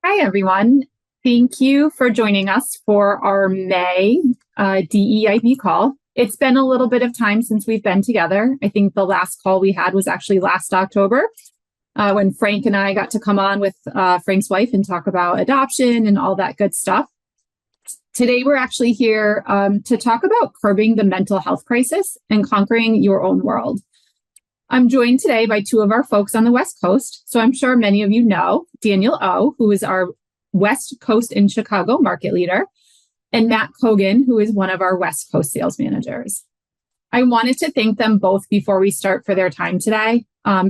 Hi, everyone. Thank you for joining us for our May DEIB call. It's been a little bit of time since we've been together. I think the last call we had was actually last October when Frank and I got to come on with Frank's wife and talk about adoption and all that good stuff. Today, we're actually here to talk about curbing the mental health crisis and conquering your own world. I'm joined today by two of our folks on the West Coast. So I'm sure many of you know Daniel O, who is our West Coast and Chicago market leader, and Matt Kogan, who is one of our West Coast sales managers. I wanted to thank them both before we start for their time today.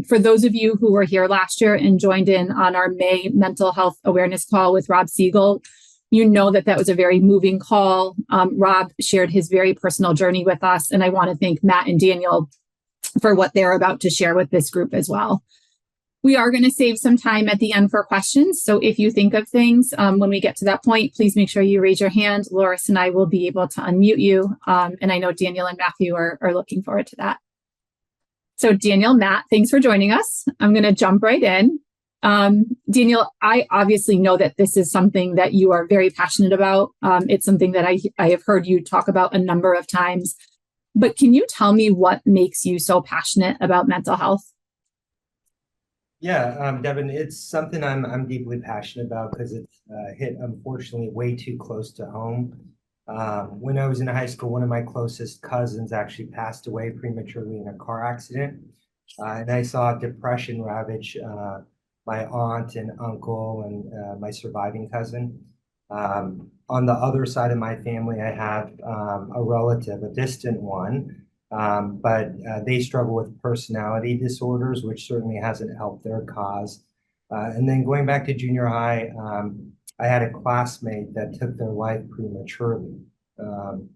For those of you who were here last year and joined in on our May mental health awareness call with Rob Siegel, you know that was a very moving call. Rob shared his very personal journey with us, and I want to thank Matt and Daniel for what they're about to share with this group as well. We are going to save some time at the end for questions. So if you think of things when we get to that point, please make sure you raise your hand. Loris and I will be able to unmute you. And I know Daniel and Matthew are looking forward to that. So Daniel, Matt, thanks for joining us. I'm going to jump right in. Daniel, I obviously know that this is something that you are very passionate about. It's something that I have heard you talk about a number of times. But can you tell me what makes you so passionate about mental health? Yeah, Devin, it's something I'm deeply passionate about because it's hit, unfortunately, way too close to home. When I was in high school, one of my closest cousins actually passed away prematurely in a car accident. And I saw depression ravage my aunt and uncle and my surviving cousin. On the other side of my family, I have a relative, a distant one, but they struggle with personality disorders, which certainly hasn't helped their cause. And then going back to junior high, I had a classmate that took their life prematurely. Um,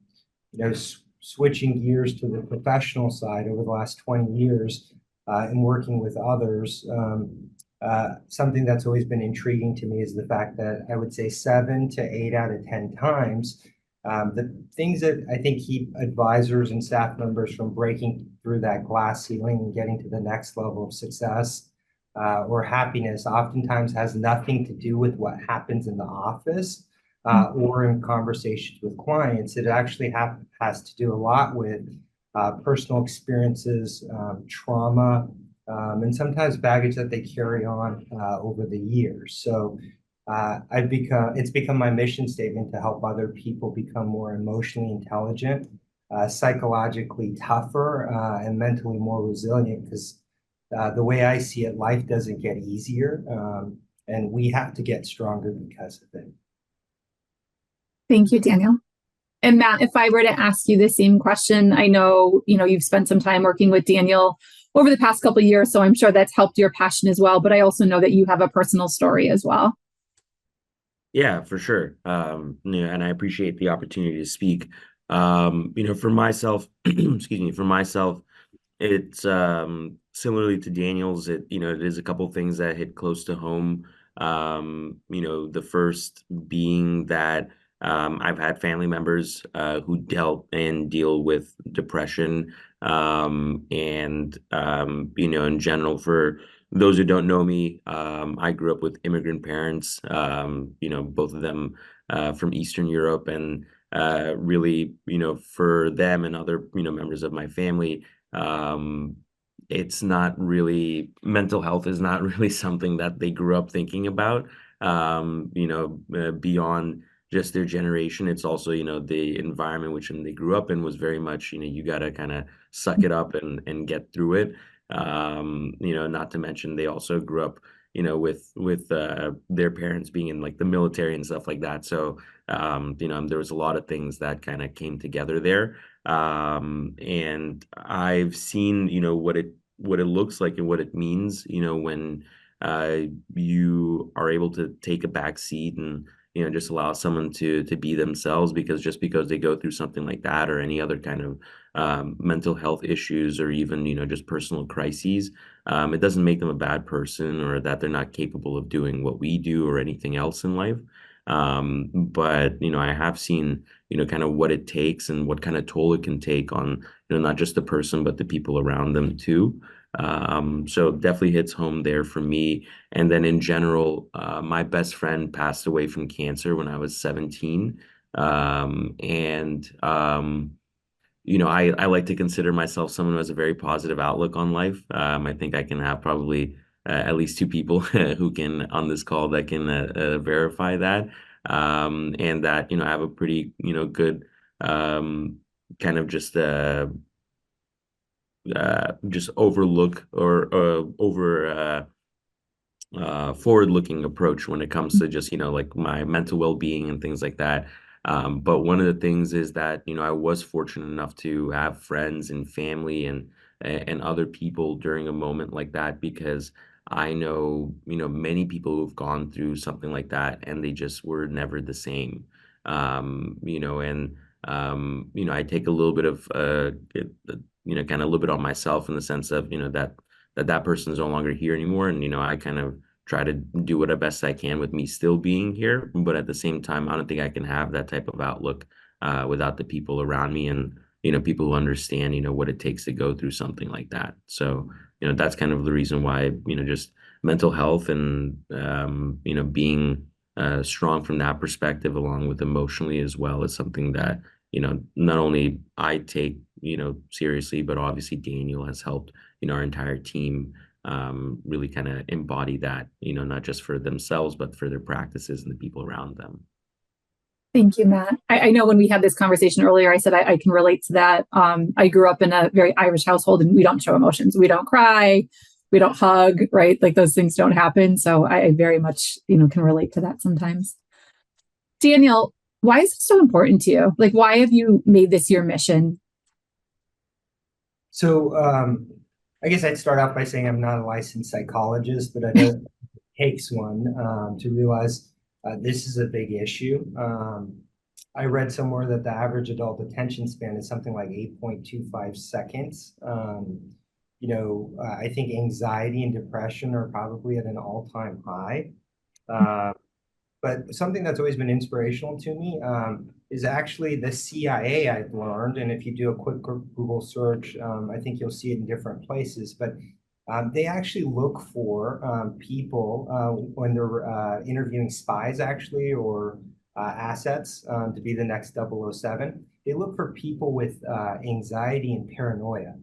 Switching gears to the professional side over the last 20 years and working with others, something that's always been intriguing to me is the fact that I would say 7 to 8 out of 10 times, the things that I think keep advisors and staff members from breaking through that glass ceiling and getting to the next level of success or happiness oftentimes has nothing to do with what happens in the office or in conversations with clients. It actually has to do a lot with personal experiences, trauma, and sometimes baggage that they carry on over the years. So it's become my mission statement to help other people become more emotionally intelligent, psychologically tougher, and mentally more resilient. Because the way I see it, life doesn't get easier, and we have to get stronger because of it. Thank you, Daniel. And Matt, if I were to ask you the same question, I know, you've spent some time working with Daniel over the past couple of years, so I'm sure that's helped your passion as well. But I also know that you have a personal story as well. Yeah, for sure. And I appreciate the opportunity to speak. For myself, excuse me, for myself, it's similarly to Daniel's. It is a couple things that hit close to home. The first being that I've had family members who dealt and deal with depression, in general, for those who don't know me, I grew up with immigrant parents. Both of them from Eastern Europe, and really, for them and other members of my family. It's not really, mental health is not really something that they grew up thinking about, beyond just their generation. It's also, the environment which they grew up in was very much, you got to kind of suck it up and get through it. Not to mention they also grew up, with their parents being in like the military and stuff like that. So, there was a lot of things that kind of came together there. And I've seen, what it looks like and what it means, when you are able to take a back seat and just allow someone to be themselves, because just because they go through something like that or any other kind of mental health issues, or even just personal crises, it doesn't make them a bad person or that they're not capable of doing what we do or anything else in life. But I have seen kind of what it takes and what kind of toll it can take on not just the person but the people around them too. So definitely hits home there for me. And then in general, my best friend passed away from cancer when I was 17. I like to consider myself someone who has a very positive outlook on life. I think I can have probably at least two people who can on this call that can verify that. And that, I have a pretty, good kind of just overlook or over forward-looking approach when it comes to just like my mental well-being and things like that. But one of the things is that I was fortunate enough to have friends and family and other people during a moment like that, because I know many people who've gone through something like that and they just were never the same. I take a little bit of kind of a little bit on myself in the sense of that person is no longer here anymore. And, I kind of try to do what best I can with me still being here. But at the same time, I don't think I can have that type of outlook without the people around me and, people who understand, what it takes to go through something like that. So, that's kind of the reason why, just mental health and, being strong from that perspective, along with emotionally as well, is something that, not only I take, seriously, but obviously Daniel has helped, our entire team really kind of embody that, not just for themselves, but for their practices and the people around them. Thank you, Matt. I know when we had this conversation earlier, I said I can relate to that. I grew up in a very Irish household and we don't show emotions. We don't cry. We don't hug, right? Like those things don't happen. So I very much, can relate to that sometimes. Daniel, why is this so important to you? Like, why have you made this your mission? So I guess I'd start off by saying I'm not a licensed psychologist, but it takes one to realize this is a big issue. I read somewhere that the average adult attention span is something like 8.25 seconds. I think anxiety and depression are probably at an all-time high. But something that's always been inspirational to me is actually the CIA, I've learned. And if you do a quick Google search, I think you'll see it in different places. But they actually look for people when they're interviewing spies, actually, or assets to be the next 007. They look for people with anxiety and paranoia.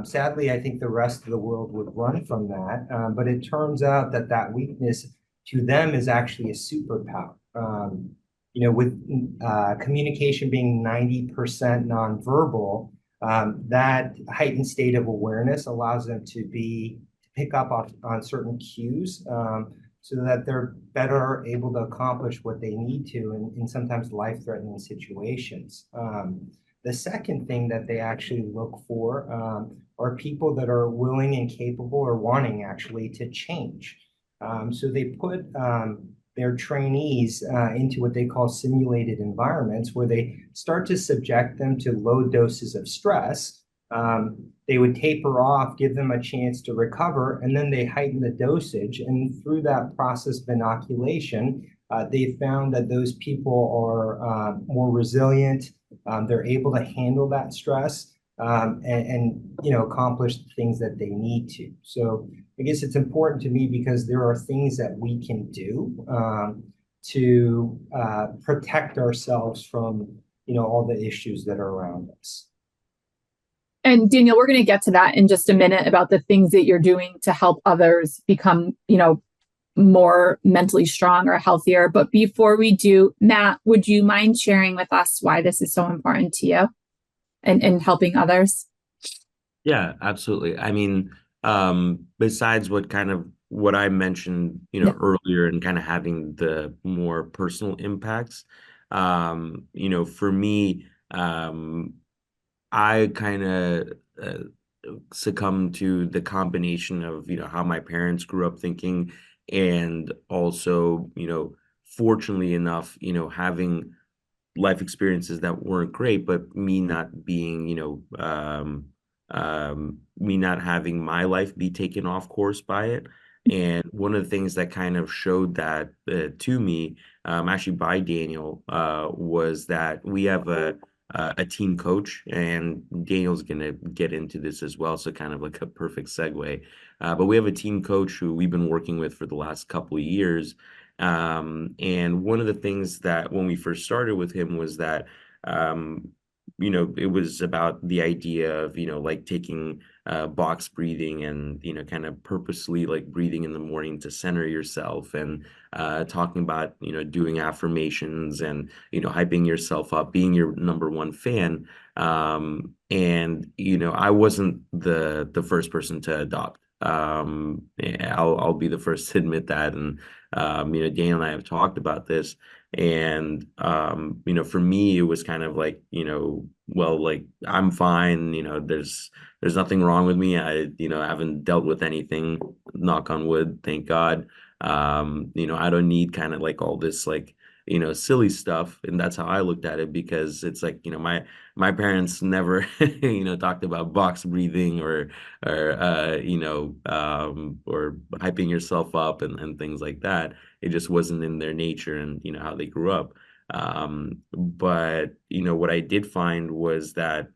Sadly, I think the rest of the world would run from that. But it turns out that that weakness to them is actually a superpower. With communication being 90% nonverbal, that heightened state of awareness allows them to pick up on certain cues so that they're better able to accomplish what they need to in sometimes life-threatening situations. The second thing that they actually look for are people that are willing and capable or wanting actually to change. So they put their trainees into what they call simulated environments where they start to subject them to low doses of stress. They would taper off, give them a chance to recover, and then they heighten the dosage. And through that process of inoculation, they found that those people are more resilient. They're able to handle that stress and accomplish the things that they need to. So I guess it's important to me because there are things that we can do to protect ourselves from all the issues that are around us. And Daniel, we're going to get to that in just a minute about the things that you're doing to help others become, more mentally strong or healthier. But before we do, Matt, would you mind sharing with us why this is so important to you and helping others? Yeah, absolutely. I mean, besides what I mentioned, earlier and kind of having the more personal impacts, for me, I kind of succumbed to the combination of, how my parents grew up thinking, and also, fortunately enough, having life experiences that weren't great, but me not being, me not having my life be taken off course by it. And one of the things that kind of showed that to me, actually by Daniel, was that we have a team coach, and Daniel's gonna get into this as well, so kind of like a perfect segue. But we have a team coach who we've been working with for the last couple of years. And one of the things that when we first started with him was that, it was about the idea of, like taking box breathing and, kind of purposely like breathing in the morning to center yourself, and talking about, doing affirmations and, hyping yourself up, being your number one fan. And, I wasn't the first person to adopt. I'll be the first to admit that. And, Daniel and I have talked about this. And, for me, it was kind of like, well, like, I'm fine, there's nothing wrong with me. I haven't dealt with anything, knock on wood, thank God. I don't need kind of like all this, like, silly stuff. And that's how I looked at it, because it's like, my parents never, talked about box breathing or hyping yourself up and things like that. It just wasn't in their nature and, how they grew up. But, what I did find was that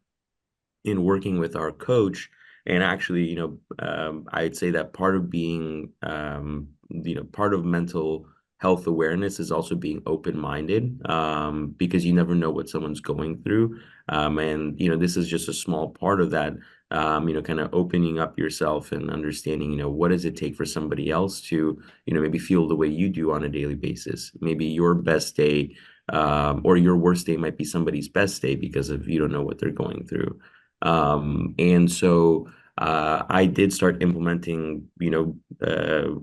in working with our coach, and actually, I'd say that part of being, part of mental health awareness is also being open-minded, because you never know what someone's going through. And, this is just a small part of that, kind of opening up yourself and understanding, what does it take for somebody else to, maybe feel the way you do on a daily basis. Maybe your best day, or your worst day might be somebody's best day because of you don't know what they're going through. And so I did start implementing,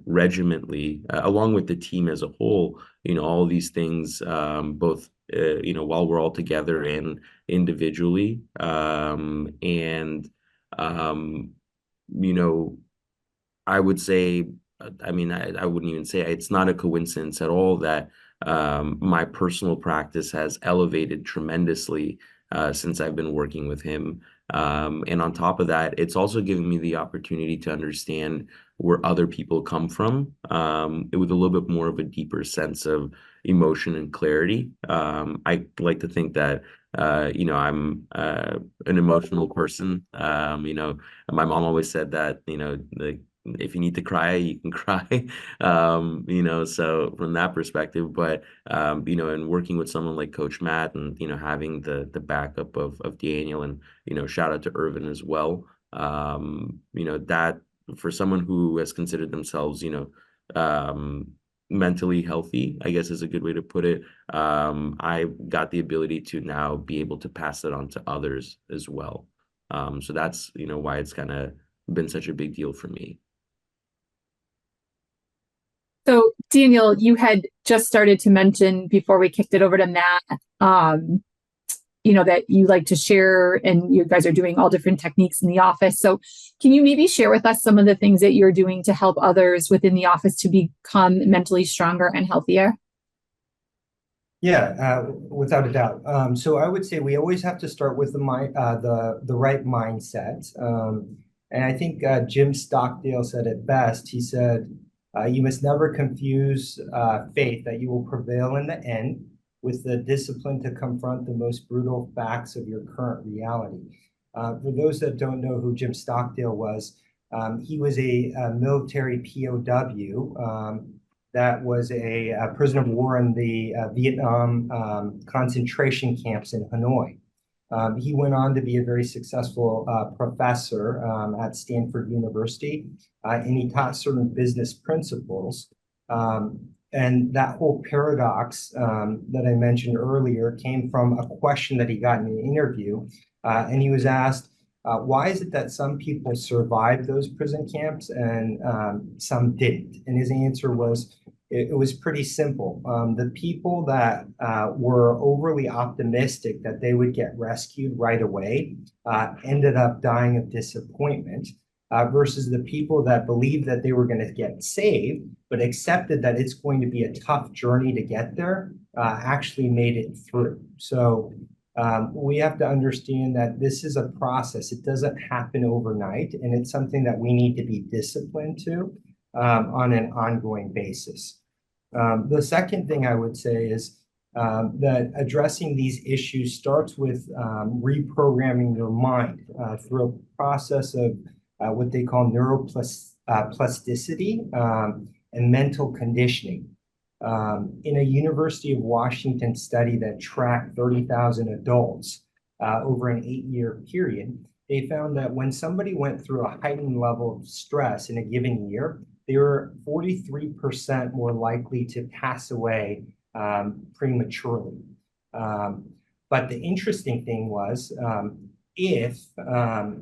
regimentally, along with the team as a whole, all these things, both, while we're all together and individually. And, um, you know, I would say, I mean, I wouldn't even say it's not a coincidence at all that my personal practice has elevated tremendously since I've been working with him. And on top of that, it's also given me the opportunity to understand where other people come from with a little bit more of a deeper sense of emotion and clarity. I like to think that, I'm an emotional person. My mom always said that, like, if you need to cry, you can cry. So from that perspective, but and working with someone like Coach Matt and, having the backup of Daniel and, shout out to Irvin as well. That for someone who has considered themselves, mentally healthy, I guess is a good way to put it. I got the ability to now be able to pass it on to others as well. So that's, why it's kind of been such a big deal for me. So, Daniel, you had just started to mention before we kicked it over to Matt, that you like to share and you guys are doing all different techniques in the office. So, can you maybe share with us some of the things that you're doing to help others within the office to become mentally stronger and healthier? Yeah, without a doubt. So I would say we always have to start with the right mindset. And I think Jim Stockdale said it best. He said, "You must never confuse faith that you will prevail in the end with the discipline to confront the most brutal facts of your current reality." For those that don't know who Jim Stockdale was, he was a military POW. That was a prisoner of war in the Vietnam concentration camps in Hanoi. He went on to be a very successful professor at Stanford University, and he taught certain business principles. And that whole paradox that I mentioned earlier came from a question that he got in an interview. And he was asked, why is it that some people survived those prison camps and some didn't? And his answer was, it was pretty simple. The people that were overly optimistic that they would get rescued right away ended up dying of disappointment, versus the people that believed that they were going to get saved, but accepted that it's going to be a tough journey to get there, actually made it through. So we have to understand that this is a process. It doesn't happen overnight, and it's something that we need to be disciplined to on an ongoing basis. The second thing I would say is that addressing these issues starts with reprogramming your mind through a process of what they call neuroplasticity and mental conditioning. In a University of Washington study that tracked 30,000 adults over an 8-year period, they found that when somebody went through a heightened level of stress in a given year, they were 43% more likely to pass away prematurely. But the interesting thing was, if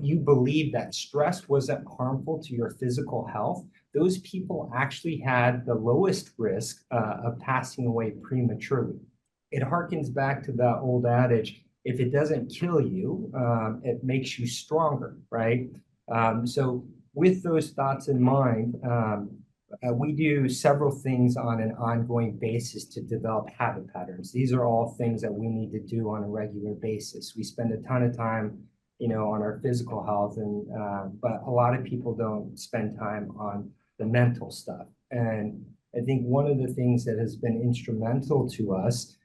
you believe that stress wasn't harmful to your physical health, those people actually had the lowest risk of passing away prematurely. It harkens back to the old adage, if it doesn't kill you, it makes you stronger, right? So with those thoughts in mind, we do several things on an ongoing basis to develop habit patterns. These are all things that we need to do on a regular basis. We spend a ton of time, on our physical health, and but a lot of people don't spend time on the mental stuff. And I think one of the things that has been instrumental to us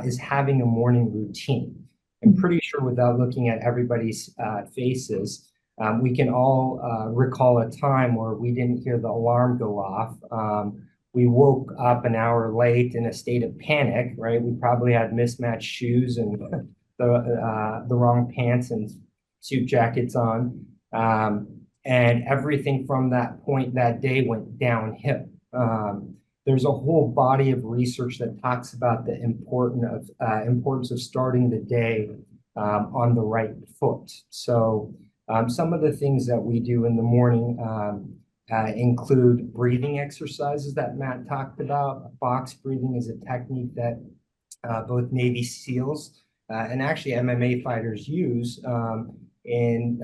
is having a morning routine. I'm pretty sure without looking at everybody's faces, we can all recall a time where we didn't hear the alarm go off. We woke up an hour late in a state of panic, right? We probably had mismatched shoes and the wrong pants and suit jackets on. And everything from that point that day went downhill. There's a whole body of research that talks about the importance of starting the day on the right foot. So Some of the things that we do in the morning include breathing exercises that Matt talked about. Box breathing is a technique that both Navy SEALs and actually MMA fighters use in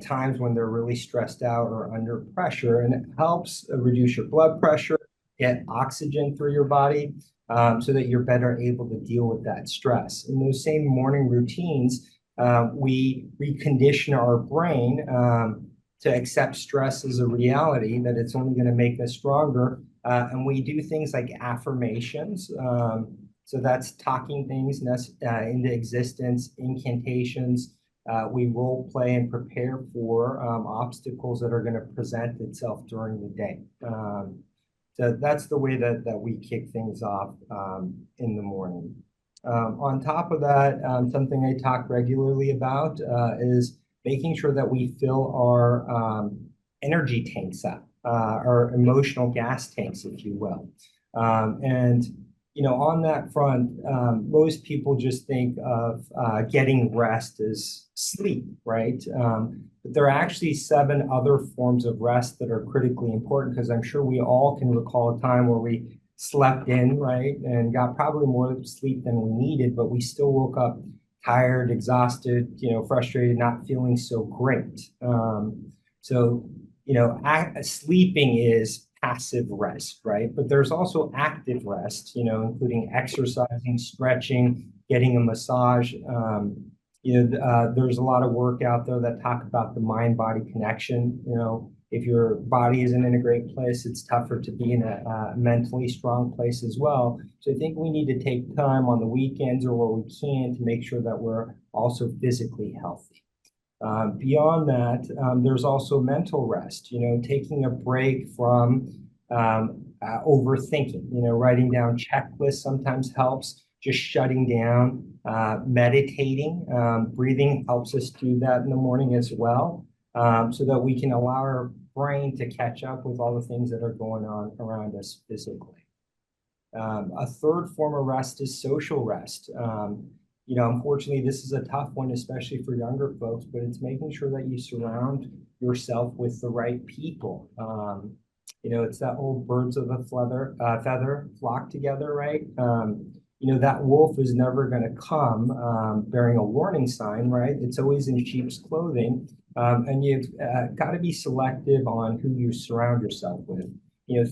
times when they're really stressed out or under pressure, and it helps reduce your blood pressure, get oxygen through your body, so that you're better able to deal with that stress. In those same morning routines, we recondition our brain to accept stress as a reality, that it's only going to make us stronger. And we do things like affirmations. So that's talking things into existence, incantations. We role play and prepare for obstacles that are going to present itself during the day. So that's the way that we kick things off in the morning. On top of that, something I talk regularly about is making sure that we fill our energy tanks up, our emotional gas tanks, if you will. And on that front, most people just think of getting rest as sleep, right? But there are actually 7 other forms of rest that are critically important, because I'm sure we all can recall a time where we slept in, right, and got probably more sleep than we needed, but we still woke up tired, exhausted, frustrated, not feeling so great. Sleeping is passive rest, right? But there's also active rest, including exercising, stretching, getting a massage. There's a lot of work out there that talk about the mind-body connection. If your body isn't in a great place, it's tougher to be in a mentally strong place as well. So I think we need to take time on the weekends or where we can to make sure that we're also physically healthy. Beyond that, there's also mental rest, taking a break from overthinking, writing down checklists sometimes helps, just shutting down, meditating, breathing helps us do that in the morning as well, so that we can allow our brain to catch up with all the things that are going on around us physically. A third form of rest is social rest. Unfortunately, this is a tough one, especially for younger folks, but it's making sure that you surround yourself with the right people. It's that old birds of a feather flock together, right? That wolf is never going to come bearing a warning sign, right? It's always in sheep's clothing. And you've got to be selective on who you surround yourself with.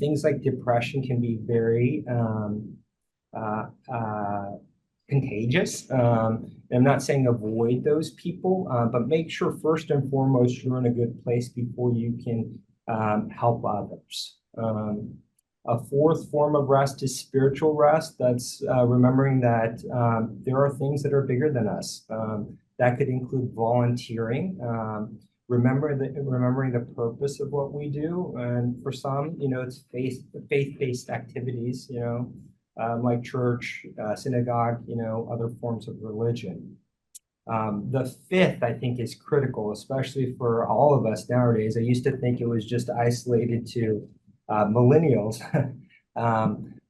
Things like depression can be very contagious. I'm not saying avoid those people, but make sure first and foremost you're in a good place before you can help others. A fourth form of rest is spiritual rest. That's remembering that there are things that are bigger than us. That could include volunteering, remembering the purpose of what we do. And for some, it's faith-based activities, like church, synagogue, other forms of religion. The fifth, I think, is critical, especially for all of us nowadays. I used to think it was just isolated to millennials,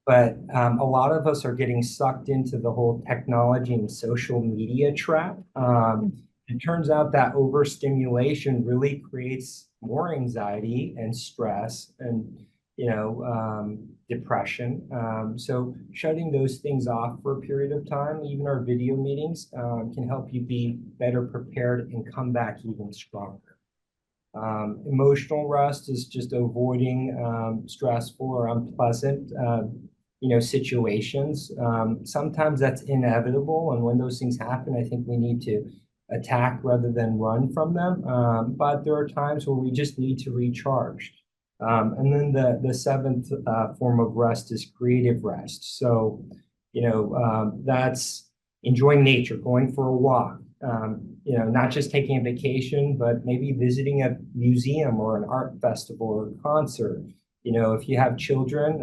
but a lot of us are getting sucked into the whole technology and social media trap. It turns out that overstimulation really creates more anxiety and stress and depression. So shutting those things off for a period of time, even our video meetings, can help you be better prepared and come back even stronger. Emotional rest is just avoiding stressful or unpleasant situations. Sometimes that's inevitable, and when those things happen, I think we need to attack rather than run from them. But there are times where we just need to recharge. And then the seventh form of rest is creative rest. So, that's enjoying nature, going for a walk, not just taking a vacation, but maybe visiting a museum or an art festival or a concert. If you have children,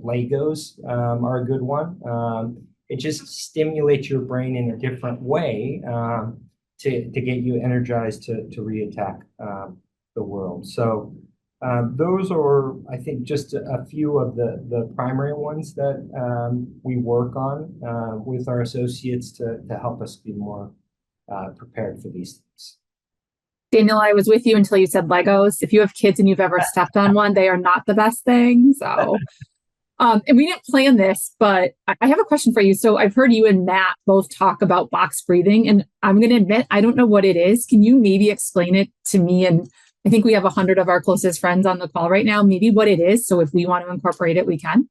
Legos are a good one. It just stimulates your brain in a different way to get you energized to reattack the world. So those are, I think, just a few of the primary ones that we work on with our associates to help us be more prepared for these things. Daniel, I was with you until you said Legos. If you have kids and you've ever stepped on one, they are not the best thing. So, and we didn't plan this, but I have a question for you. So I've heard you and Matt both talk about box breathing, and I'm going to admit I don't know what it is. Can you maybe explain it to me? And I think we have 100 of our closest friends on the call right now. Maybe what it is. So if we want to incorporate it, we can.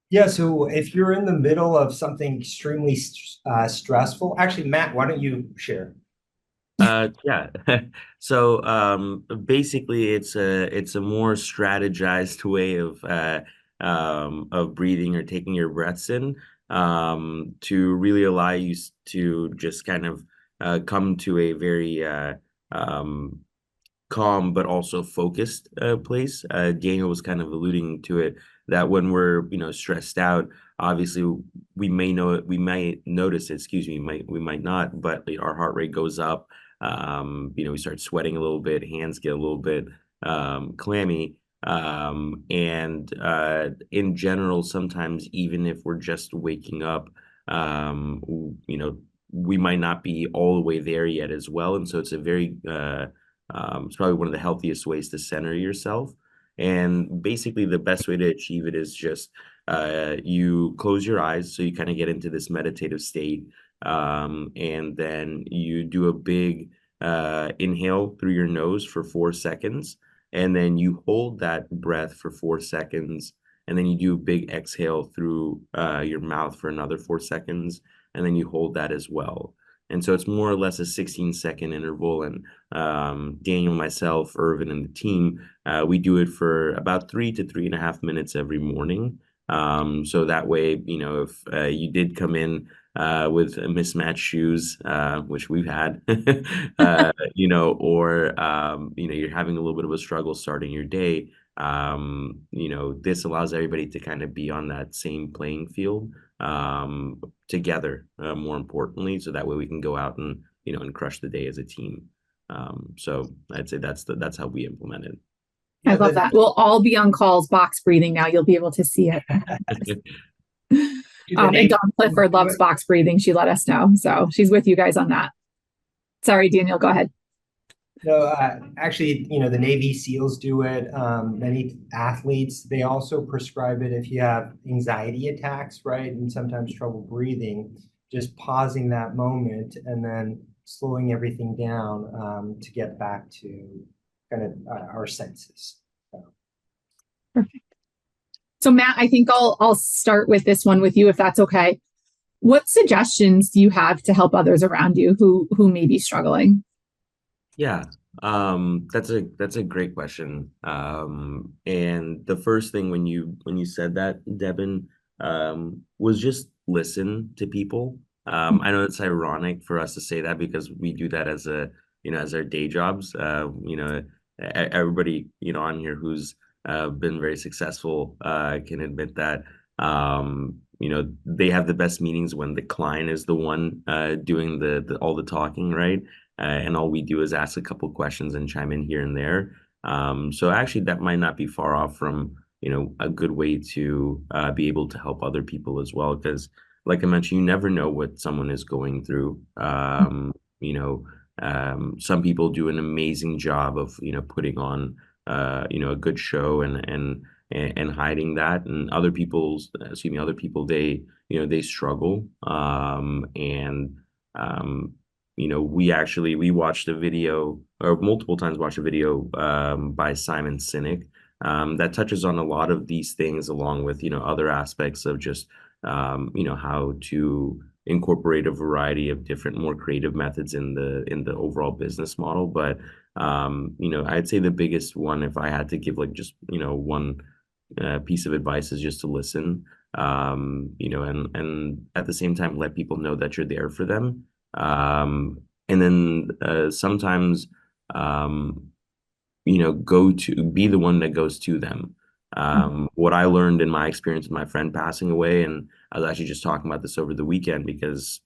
Yeah, so if you're in the middle of something extremely stressful, actually, Matt, why don't you share? Yeah. So basically it's a more strategized way of breathing or taking your breaths in to really allow you to just kind of come to a very um calm but also focused place. Daniel was kind of alluding to it that when we're stressed out, obviously we might notice it, excuse me, we might not, but our heart rate goes up. We start sweating a little bit, hands get a little bit clammy. And in general, sometimes even if we're just waking up, we might not be all the way there yet as well. And so it's a very it's probably one of the healthiest ways to center yourself. And basically, the best way to achieve it is just you close your eyes, so you kind of get into this meditative state, and then you do a big inhale through your nose for 4 seconds, and then you hold that breath for 4 seconds, and then you do a big exhale through your mouth for another 4 seconds, and then you hold that as well. And so it's more or less a 16-second interval. And Daniel, myself, Irvin, and the team, we do it for about 3 to 3.5 minutes every morning. So that way, if you did come in with mismatched shoes, which we've had, or you're having a little bit of a struggle starting your day, this allows everybody to kind of be on that same playing field together, more importantly, so that way we can go out and crush the day as a team. So I'd say that's how we implement it. I love that. We'll all be on calls, box breathing now. You'll be able to see it. And Dawn Clifford loves box breathing. She let us know. So she's with you guys on that. Sorry, Daniel, go ahead. No, actually, the Navy SEALs do it. Many athletes, they also prescribe it if you have anxiety attacks, right? And sometimes trouble breathing, just pausing that moment and then slowing everything down to get back to kind of our senses. Perfect. So Matt, I think I'll start with this one with you, if that's okay. What suggestions do you have to help others around you who may be struggling? Yeah, that's a great question. And the first thing when you said that, Devin, was just listen to people. I know it's ironic for us to say that because we do that as our day jobs. Everybody, on here who's been very successful can admit that. They have the best meetings when the client is the one doing the all the talking, right? And all we do is ask a couple questions and chime in here and there. So actually, that might not be far off from a good way to be able to help other people as well. Because, like I mentioned, you never know what someone is going through. Some people do an amazing job of putting on a good show and hiding that, and other people they struggle. And we watched a video, or multiple times watched a video by Simon Sinek that touches on a lot of these things, along with other aspects of just how to incorporate a variety of different, more creative methods in the overall business model. But I'd say the biggest one, if I had to give like just one piece of advice, is just to listen. And at the same time let people know that you're there for them. And then sometimes, be the one that goes to them. What I learned in my experience with my friend passing away, and I was actually just talking about this over the weekend because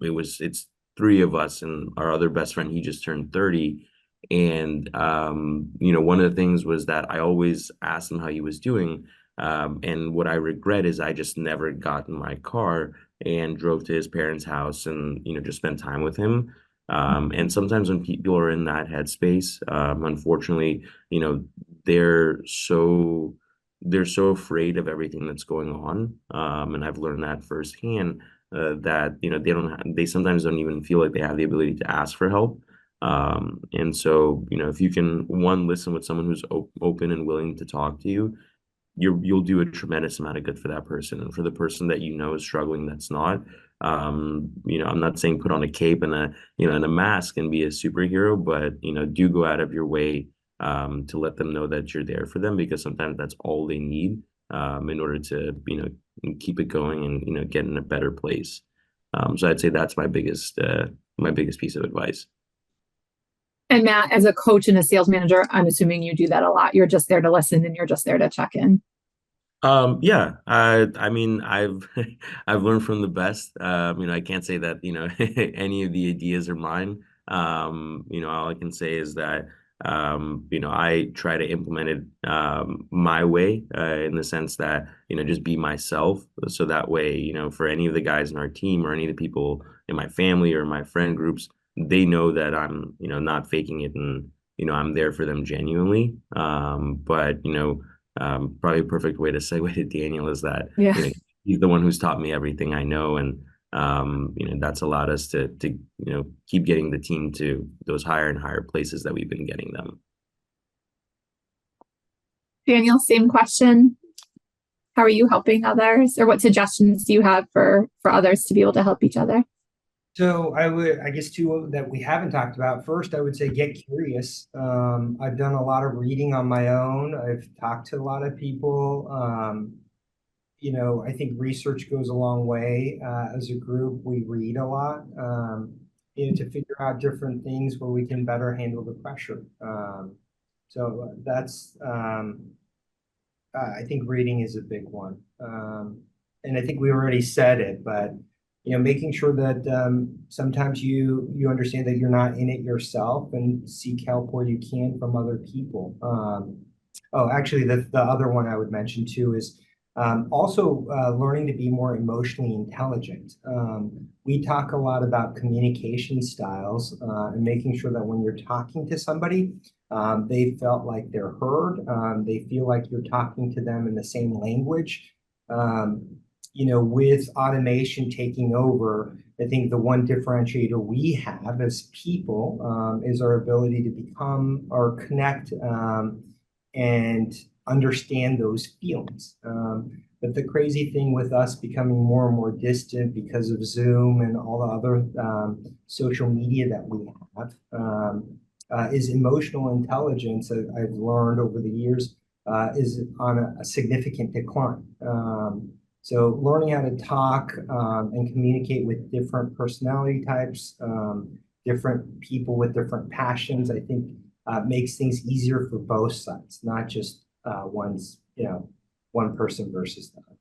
it's three of us, and our other best friend, he just turned 30. And, one of the things was that I always asked him how he was doing. And what I regret is I just never got in my car and drove to his parents' house and just spent time with him. And sometimes when people are in that headspace, unfortunately, you know, they're so they're so afraid of everything that's going on. And I've learned that firsthand, that, you know, they sometimes don't even feel like they have the ability to ask for help. And so, you know, if you can, one, listen with someone who's open and willing to talk to you, you'll do a tremendous amount of good for that person. And for the person that you know is struggling, that's not, you know, I'm not saying put on a cape and a mask and be a superhero, but, you know, do go out of your way, to let them know that you're there for them, because sometimes that's all they need, in order to, you know, keep it going and, you know, get in a better place. So I'd say that's my biggest piece of advice. And Matt, as a coach and a sales manager, I'm assuming you do that a lot. You're just there to listen and you're just there to check in. Yeah, I mean, I've I've learned from the best. You know, I can't say that, you know, any of the ideas are mine. You know, all I can say is that, you know, I try to implement it, my way, in the sense that, you know, just be myself. So that way, you know, for any of the guys in our team or any of the people in my family or my friend groups, they know that I'm, you know, not faking it, and, you know, I'm there for them genuinely. But, you know, probably a perfect way to segue to Daniel is that, Yeah. you know, he's the one who's taught me everything I know, and, you know, that's allowed us to you know, keep getting the team to those higher and higher places that we've been getting them. Daniel, same question. How are you helping others, or what suggestions do you have for others to be able to help each other? So I guess two that we haven't talked about. First, I would say get curious. I've done a lot of reading on my own. I've talked to a lot of people. You know, I think research goes a long way. As a group, we read a lot, you know, to figure out different things where we can better handle the pressure. So that's, I think reading is a big one. And I think we already said it, but, you know, making sure that sometimes you understand that you're not in it yourself, and seek help where you can from other people. Oh, actually, the other one I would mention too is also learning to be more emotionally intelligent. We talk a lot about communication styles, and making sure that when you're talking to somebody, they felt like they're heard. They feel like you're talking to them in the same language. You know, with automation taking over, I think the one differentiator we have as people, is our ability to become or connect, and understand those feelings. But the crazy thing with us becoming more and more distant because of Zoom and all the other social media that we have, is emotional intelligence, I've learned over the years, is on a significant decline. So learning how to talk, and communicate with different personality types, different people with different passions, I think makes things easier for both sides, not just one person versus the other.